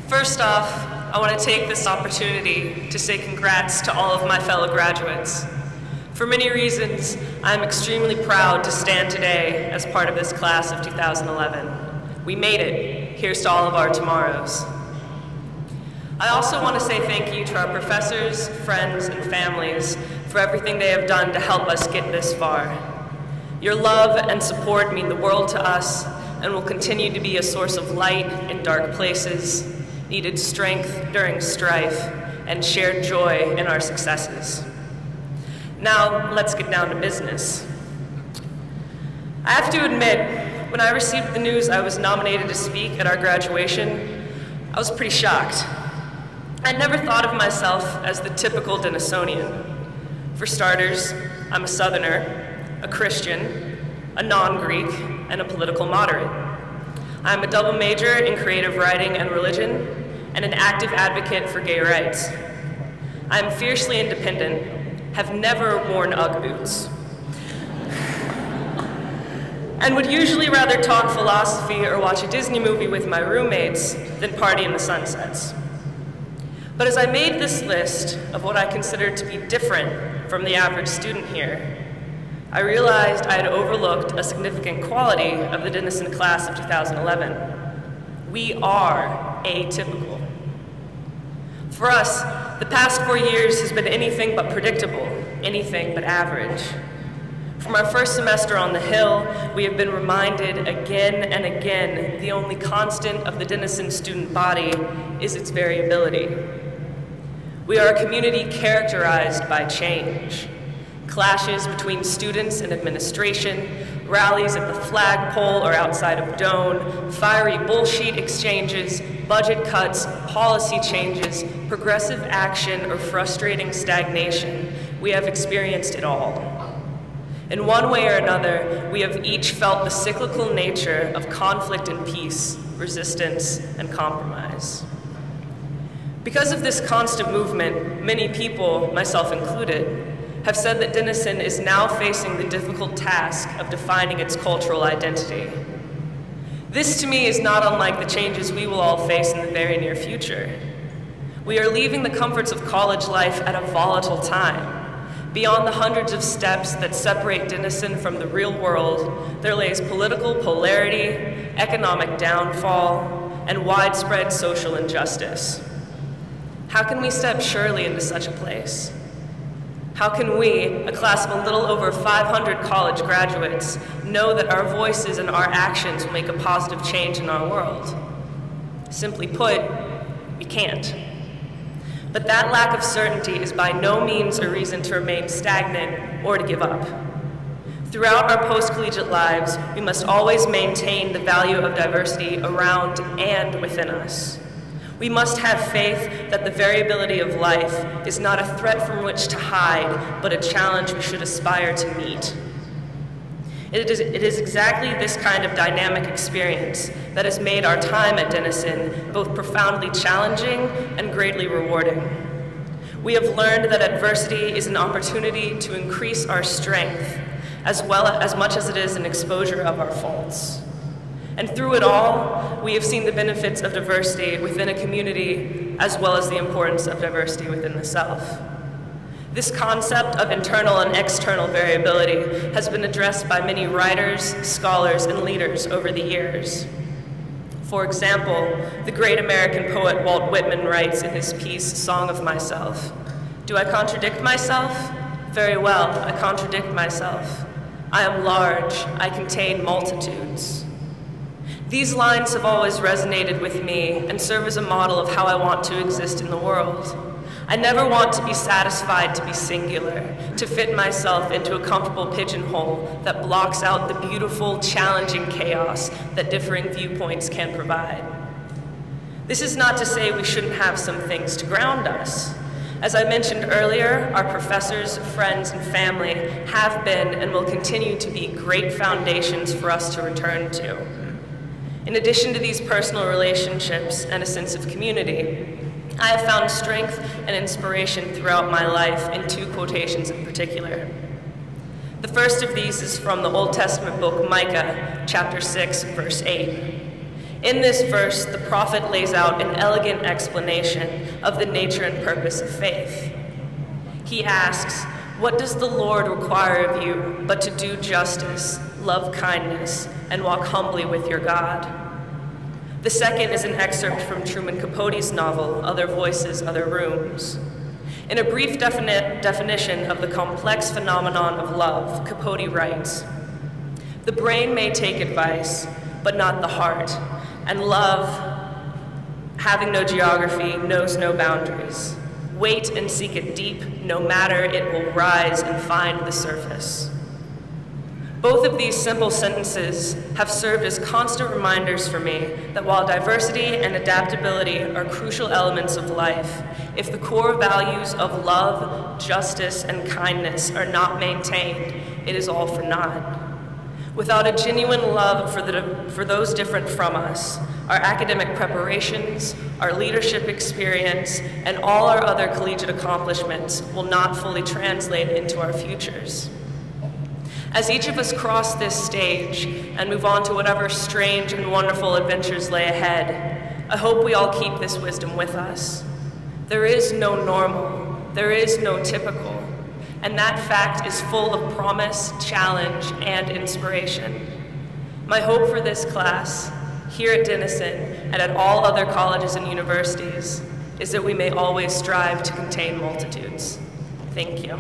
First off, I want to take this opportunity to say congrats to all of my fellow graduates. For many reasons, I'm extremely proud to stand today as part of this class of 2011. We made it. Here's to all of our tomorrows. I also want to say thank you to our professors, friends, and families for everything they have done to help us get this far. Your love and support mean the world to us and will continue to be a source of light in dark places, needed strength during strife, and shared joy in our successes. Now, let's get down to business. I have to admit, when I received the news I was nominated to speak at our graduation, I was pretty shocked. I never thought of myself as the typical Denisonian. For starters, I'm a Southerner, a Christian, a non-Greek, and a political moderate. I'm a double major in creative writing and religion, and an active advocate for gay rights. I'm fiercely independent, have never worn Ugg boots, and would usually rather talk philosophy or watch a Disney movie with my roommates than party in the sunsets. But as I made this list of what I considered to be different from the average student here, I realized I had overlooked a significant quality of the Denison class of 2011. We are atypical. For us, the past 4 years has been anything but predictable, anything but average. From our first semester on the Hill, we have been reminded again and again the only constant of the Denison student body is its variability. We are a community characterized by change. Clashes between students and administration, rallies at the flagpole or outside of Doane, fiery bullshit exchanges, budget cuts, policy changes, progressive action, or frustrating stagnation. We have experienced it all. In one way or another, we have each felt the cyclical nature of conflict and peace, resistance and compromise. Because of this constant movement, many people, myself included, have said that Denison is now facing the difficult task of defining its cultural identity. This, to me, is not unlike the changes we will all face in the very near future. We are leaving the comforts of college life at a volatile time. Beyond the hundreds of steps that separate Denison from the real world, there lays political polarity, economic downfall, and widespread social injustice. How can we step surely into such a place? How can we, a class of a little over 500 college graduates, know that our voices and our actions will make a positive change in our world? Simply put, we can't. But that lack of certainty is by no means a reason to remain stagnant or to give up. Throughout our post-collegiate lives, we must always maintain the value of diversity around and within us. We must have faith that the variability of life is not a threat from which to hide, but a challenge we should aspire to meet. It is exactly this kind of dynamic experience that has made our time at Denison both profoundly challenging and greatly rewarding. We have learned that adversity is an opportunity to increase our strength, as much as it is an exposure of our faults. And through it all, we have seen the benefits of diversity within a community, as well as the importance of diversity within the self. This concept of internal and external variability has been addressed by many writers, scholars, and leaders over the years. For example, the great American poet Walt Whitman writes in his piece, Song of Myself, "Do I contradict myself? Very well, I contradict myself. I am large, I contain multitudes." These lines have always resonated with me and serve as a model of how I want to exist in the world. I never want to be satisfied to be singular, to fit myself into a comfortable pigeonhole that blocks out the beautiful, challenging chaos that differing viewpoints can provide. This is not to say we shouldn't have some things to ground us. As I mentioned earlier, our professors, friends, and family have been and will continue to be great foundations for us to return to. In addition to these personal relationships and a sense of community, I have found strength and inspiration throughout my life in two quotations in particular. The first of these is from the Old Testament book Micah, chapter 6, verse 8. In this verse, the prophet lays out an elegant explanation of the nature and purpose of faith. He asks, "What does the Lord require of you but to do justice, love kindness, and walk humbly with your God?" The second is an excerpt from Truman Capote's novel, Other Voices, Other Rooms. In a brief definition of the complex phenomenon of love, Capote writes, "The brain may take advice, but not the heart, and love, having no geography, knows no boundaries. Wait and seek it deep, no matter, it will rise and find the surface." Both of these simple sentences have served as constant reminders for me that while diversity and adaptability are crucial elements of life, if the core values of love, justice, and kindness are not maintained, it is all for naught. Without a genuine love for those different from us, our academic preparations, our leadership experience, and all our other collegiate accomplishments will not fully translate into our futures. As each of us cross this stage and move on to whatever strange and wonderful adventures lay ahead, I hope we all keep this wisdom with us. There is no normal, there is no typical, and that fact is full of promise, challenge, and inspiration. My hope for this class, here at Denison and at all other colleges and universities, is that we may always strive to contain multitudes. Thank you.